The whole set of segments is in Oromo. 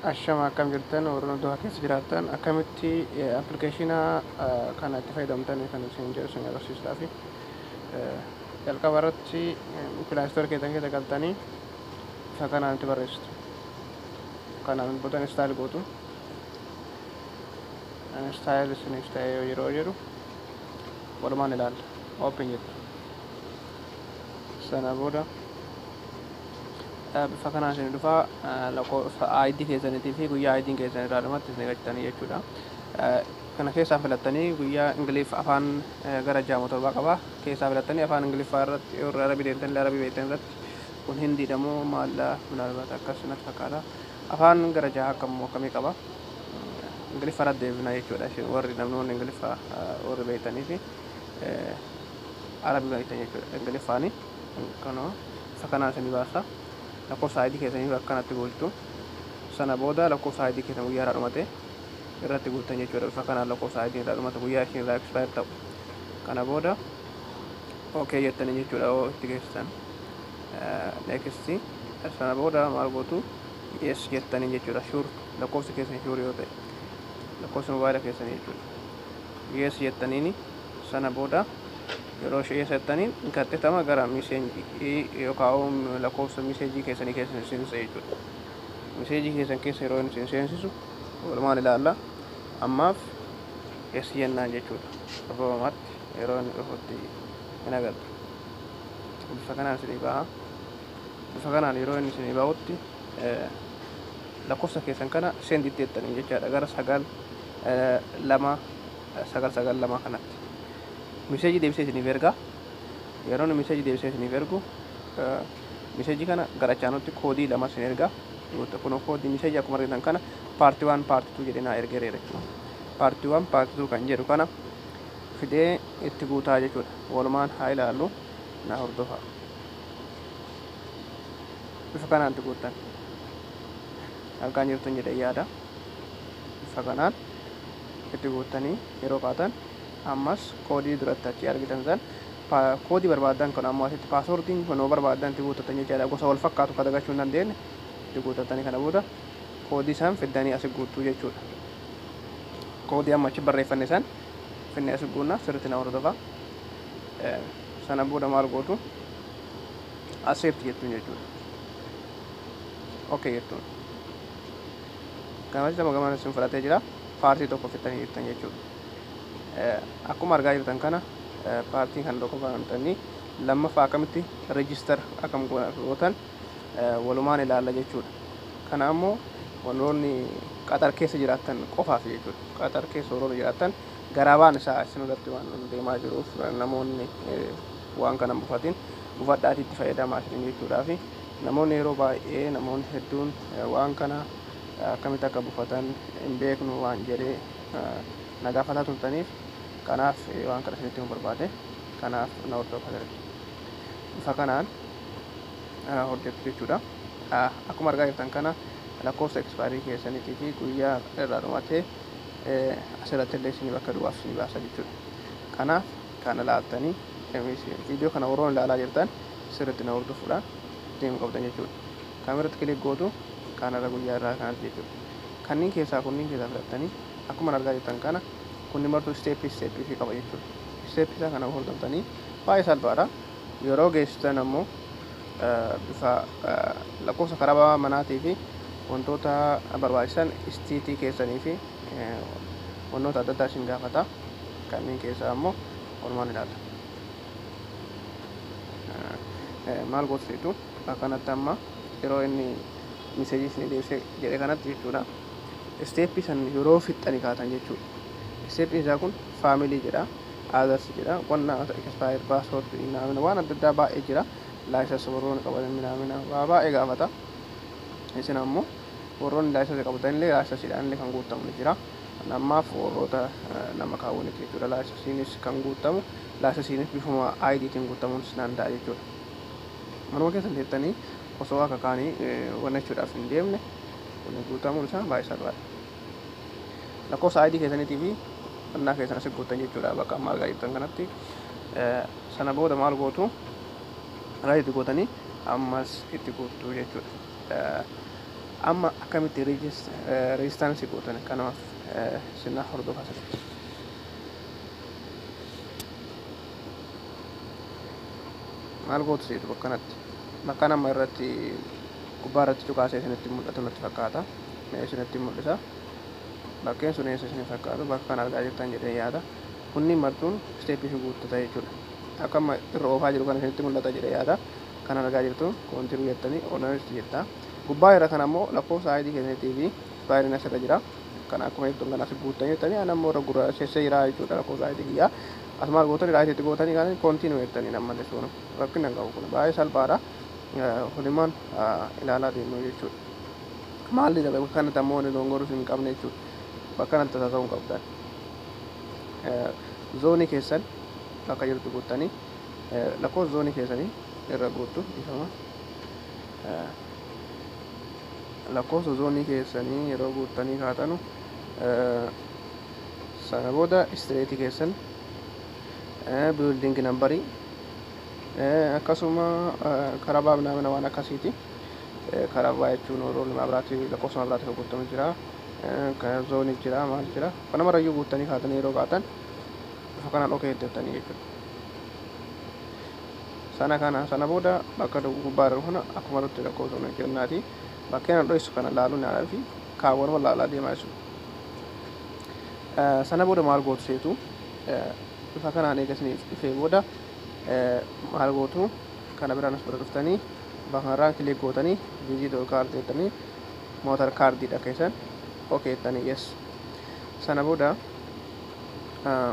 Ashama akkam jirtan warroon iddoo keessa jiraattan akkamitti appilikeeshina kana itti fayyadamtan kan isin jedhu isin agarsiisuudhaaf jalqaba irratti pilaastoorii keessan keessa galtanii isa kanaan itti barreessitu. Kanaan booda instaayil gootu. Instaayil isiniif ta'ee yeroo jedhu walumaan ilaalla. Open jettu. Sana booda bifa kanaan isin dhufaa lakkoofsa ID keessaniitii fi guyyaa ID keessan irraa dhumatti isin galchitanii jechuudha. Kana keessaa filattanii guyyaa Ingiliff afaan gara 6 qaba. Keessaa filattanii afaan Ingiliffaa irratti yoo Arabii deemtan Arabii beektan irratti kun Hindiidha moo maalla minaalbaata akkasumas fakkaata. Afaan gara 6 akkamii qaba. Ingiliffa irratti deebina jechuudha. Warri namoonni Ingiliffa warri beektanii fi Arabii beektan jechuudha. Ingiliffaani kanoo bifa kanaan isin baasa. Lakkoofsa ID keessanii akkanatti gooltu. Sana booda lakkoofsa ID keessan guyyaa irraa dhumate irratti guutan jechuudha. Bifa kanaan lakkoofsa ID irraa dhumate guyyaa isin irraa expire ta'u. Kana booda okay jettanii jechuudha itti geessisan. Next sana booda maal gootu yes jettanii jechuudha. Sure lakkoofsi keessan sure yoo ta'e lakkoofsi mobaayila keessanii jechuudha. Yes jettaniini sana booda yeroo ishee jettaniin gaazexama gara miseejii yookaan lakkoofsa miseejii keessanii keessa seensisu jechuudha. Miseejii keessan keessa yeroo inni seensisu walumaan ilaalla. Ammaaf yes jennaan jechuudha. Barbaadamatti yeroo inni dhufutti hin agartu. Bifa kanaan isinii baha. Bifa kanaan yeroo inni isinii bahutti lakkoofsa keessan kana seenditti jettanii jechaadha gara 922 kanatti. Miseejii deebisee isiniif erga. Yeroo inni miseejii deebisee isiniif ergu miseejii kana gara chaanutti koodii 2 isin erga. Kun koodii miseejii akkuma argitan kana paartii 1 paartii 2 jedhee naa ergeera. Paartii 1 paartii 2 kan jedhu kana fidee itti guutaa jechuudha. Walumaan haa ilaallu na hordofaa. Bifa kanaan itti guutan. Argaan jirtan jedhee yaada. Bifa kanaan itti guutanii yeroo qaatan ammas koodii duratti achi argitan san koodii barbaadan kan ammoo asitti paaswordiin kan barbaadan itti guutatan jechaadha. Gosa wal fakkaatu kan dagachuu hin dandeenye itti guutatanii kana booda koodii san fiddanii asi guutuu jechuudha. Koodii amma achi barreeffanne san finnee asi guunna sirriitti na hordofaa. Sana booda maal gootu accept jettuun jechuudha. Okay jettuun. Kanatti nama gamaan isin fudhatee jira. Paartii tokko fittanii jirtan jechuudha. Akkuma argaa jirtan kana paartiin kan tokko banamtanii lammaffaa akkamitti register akkam gootan walumaan ilaalla jechuudha. Kana ammoo warroonni Qatar keessa jiraattan qofaaf jechuudha. Qatar keessa warroonni jiraattan garaabaan isaa isin irratti waan deemaa jiruuf namoonni waan kana buufadhaatii itti fayyadamaa jiran jechuudhaa fi namoonni yeroo baay'ee namoonni hedduun waan kana akkamitti akka buufatan hin beeknu waan jedhee na gaafataa turtaniif kanaaf waan kana isinitti hin barbaade kanaaf na hordofaa jira. Bifa kanaan hojjetu jechuudha. Akkuma argaa jirtan kana lakkoofsa expaarii keessaniitii fi guyyaa irraa dhumatee asirratti illee isinii bakka du'aaf isinii baasa jechuudha. Kanaaf kana laattanii viidiyoo kana warroon ilaalaa jirtan sirriitti na hordofuudhaan deemuu qabdan jechuudha. Kaameratti kilik gootu kanarra guyyaa irraa kanatti jechuudha. Kunniin keessaa filattanii akkuma argaa jirtan kana kunni martuu isteeppii qaba jechuudha. Isteeppii isaa kana hordofanii baay'ee salphaadha. Yeroo geessitan ammoo bifa lakkoofsa karaa manaatii fi wantoota barbaachisan istiitii keessanii fi wantoota adda addaa isin gaafata. Kanneen keessaa ammoo walumaan ilaalla. Maal gootu akkanatti amma yeroo inni miseejii isin deebisee jedhe kanatti jechuudha. Isteeppii san yeroo fixxanii kaatan jechuudha. Isteeppiin isaa kun faamilii jedha. Others jedha. Wanna expire password naamina waan adda addaa baay'ee jira. Laayisens warroonni qabatan naamina baay'ee gaafata. Isin ammoo warroonni laayisens qabatan illee laayisensiidhaan illee kan guutamu ni jira. Ammaaf warroota nama kaawwaniif jechuudha. Laayisensiinis kan guutamu laayisensiinis bifuma IDtiin guutamuun ni danda'a jechuudha. Manuma keessa teessanii osoo akka kaanii wannachuudhaaf hin deemne kun guutamuun isaa baay'ee salphaadha. Lakkoofsa ID keessaniitii fi wannaa keessan asi guutan jechuudha. Bakka amma argaa jirtan kanatti sana booda maal gootu raayiti gootanii ammas itti guutuu jechuudha. amma akkamitti reejistaansii gootan kanaaf sinna hordofaa sirriitti. Maal gootu seetu bakka nama irratti gubbaa irratti cuqaasee isinitti mul'atu natti fakkaata. Isinitti mul'isa. Bakkeen sun eessa isin fakkaatu bakka kan argaa jirtan jedhee yaada. Kunni martuun isteeppii fi guuttata jechuudha. Akka amma irra oofaa jiru kan isinitti mul'ata jedhee yaada. Kan argaa jirtu koontiruu jettanii oonanisti jetta. Gubbaa irra kan ammoo lakkoofsa ID keessaniitii fi baay'ina asirra jira. Kan akkuma jettuun kan as guuttan jettanii ani ammoo irra gurra seessee jira jechuudha lakkoofsa ID kiyyaa. Asumaal gootanii raayitiitti gootanii kan koontinuu jettanii nammallee suuna. Rakkin hin qabu kun baay'ee salphaadha. Hulimaan ilaalaa deemnu jechuudha. Maalli bakka kanatti ammoo inni dongorus hin qabne jechuudha. Bakka kanatti tasaasa'uu hin qabdan. Zoonii keessan bakka jirtu guuttanii lakkoofsa zoonii keessanii irra guuttu ifama. Lakkoofsa zoonii keessanii yeroo guuttanii kaatanu sana booda istireetii keessan biildingi nambarii akkasuma karaa baabnaamina waan akkasiiti. Karaa jechuun roolli maabiraatii lakkoofsa maabiraatii guuttamu jira. Zoonii jira maal jira. Kana marayyuu guuttanii kaatanii yeroo kaatan bifa kanaan okee hiddettanii jechuudha. Sana booda bakka gubbaa irra kana akkuma irratti lakkoofsa kennaati. Bakkeen dho'isu kana laaluun yaalaa fi kaawwanuma laalaa deemaa jechuudha. Sana booda maal gootu seetu bifa kanaan eegasiniif dhufee booda maal gootu kana biraan as bira dhuftanii bakka irraan kilik gootanii viizitoo kaardii jettanii mootar kaardiidha keessan okee jettanii yes. Sana booda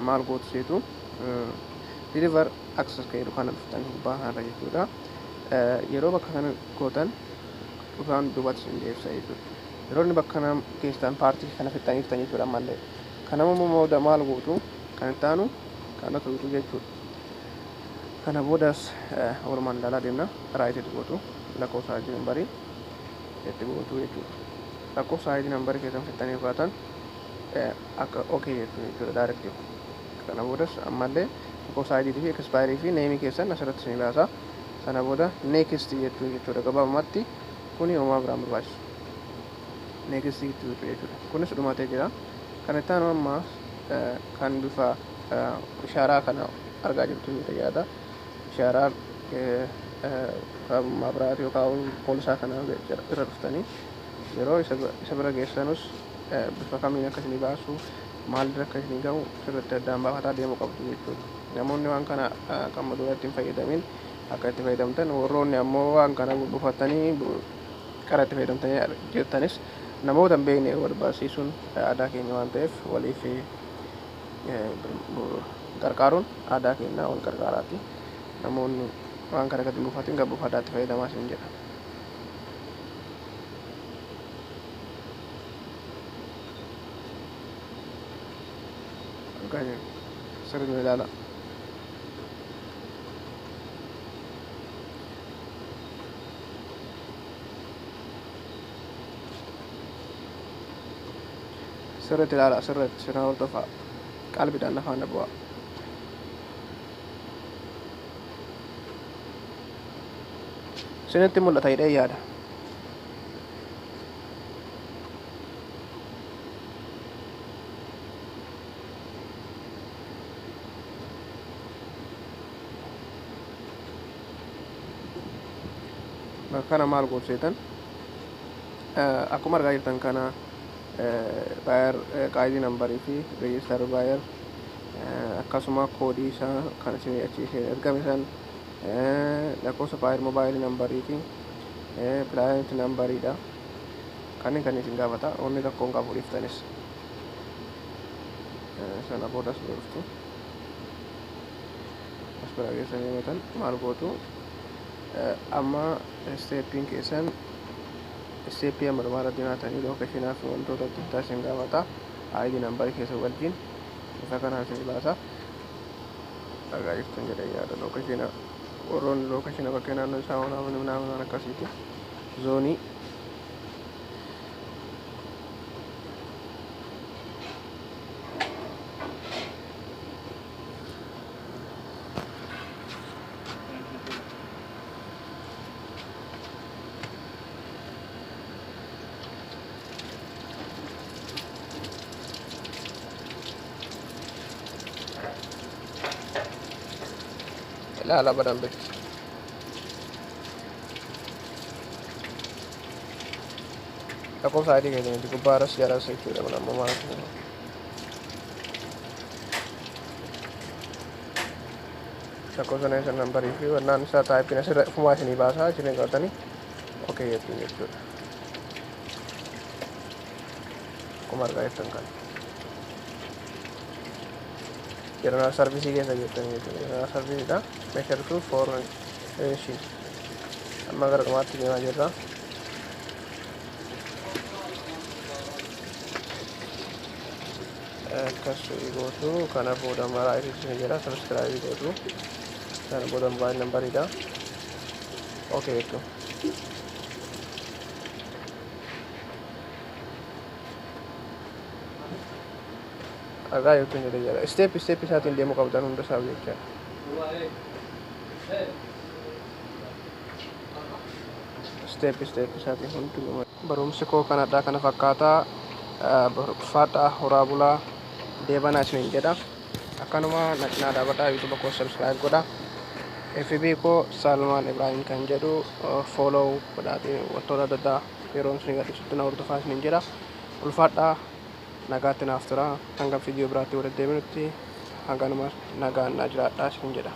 maal gootu seetu deliver access jedhu kana dhuftanii gubbaa kanarra jechuudha. Yeroo bakka kana gootan dhufaan duubatti isin deebisa jechuudha. Yeroo inni bakka kana keessan paartii kana fixanii dhuftan jechuudha ammallee. Kanammoo maal gootu kan itti aanu kana tuutu jechuudha. Kana boodas walumaan ilaalaa deemna. Raayitiitti gootu lakkoofsa ID nambarii itti gootu jechuudha. Lakkoofsa ID nambarii keessan fixanii kaatan akka okee jechuudha daayirektii. Kana boodas ammallee lakkoofsa ID fi expaayirii fi neemii keessan asirratti isin baasa. Sana booda neekist jechuudha gabaabumatti kuni homaa biraan barbaachisu. Neekist jechuudha. Kunis dhumatee jira. Kan itti aanu amma kan bifa ishaaraa kana argaa jirtu yaada. Ishaaraa maabiraati yookaan poolisaa kana irra dhuftanii yeroo isa bira geessanus bifa kamiin akka isinii baasu maalirra akka isinii gahu sirriitti addaan baafataa deemuu qabdu jechuudha. Namoonni waan kana kan duratti hin fayyadamin akka itti fayyadamtan warroonni ammoo waan kana buufatanii qara itti fayyadamtanii jirtanis namoota hin beekne wal barsiisuun aadaa keenya waan ta'eef waliif gargaaruun aadaa keenya wal gargaaraati. Namoonni waan kana gadi buufatiin gad buufataatti fayyadamaa isin jedha. Sirriin ilaala. Sirriitti ilaala sirriitti sirna hordofaa qalbiidhaan afaan bu'aa. Isinitti mul'ata hidhee yaada. Kana maal gootu seetan akkuma argaa jirtan kana baayar qaayidii nambarii fi reejistar baayar akkasuma koodii isaa kan isin achiisee ergame san lakkoofsa faayil moobaayilii nambarii fi pilaaneetii nambariidha. Kan isin gaafata onni rakkoon qabu dhiiftanis sana booda as dhuftu as bira geessanii himatan maal gootu amma isteeppiin keessan isteeppii amma dhumaa irratti nyaatanii lookeeshinaaf wantoota adda addaa isin gaafata. ID nambarii keessa wajjin bifa kanaan isin baasa. Argaa jirtan jedhee yaada lookeeshina warroonni lookeeshina bakkee naannoo isaa waan akkasiiti. Zoonii ilaala badambetti. Lakkoofsa adii keenya gubbaa irras jalas jechuudha kun ammoo maal lakkoofsa neesan nambarii fi wannaan isaa taayippiin asirra fumaa isinii baasaa isin qabatanii okee jettiin jechuudha. Akkuma argaa jirtan kana. General service keessa jirtan jechuudha. General serviceedha. Measure to for finishing. Amma gara dhumaatti deemaa jirra. Akkas gootu kana booda maraa isin jedha subscribe gootu. Kana booda mobile numberiidha. Okay jettu. Argaa jirtu jedhe jira. Step isaatiin deemuu qabdan hunda isaaf jecha. Step isaatiin hundi barumsi koo kanadhaa kana fakkaataa fadhaa horaa bulaa deebanaa isiniin jedha. Akkanuma naa dhaabadhaa YouTube koo subscribe godha. FB koo Salmaan Ibrahim kan jedhu follow godhaatiin wantoota adda addaa yeroon isin gadhiisutti na hordofaa isiniin jedha. Ulfaadhaa nagaatti naaf tura hanga viidiyoo biraatti walitti deebinutti hanga nagaan naa jiraadhaa isiniin jedha.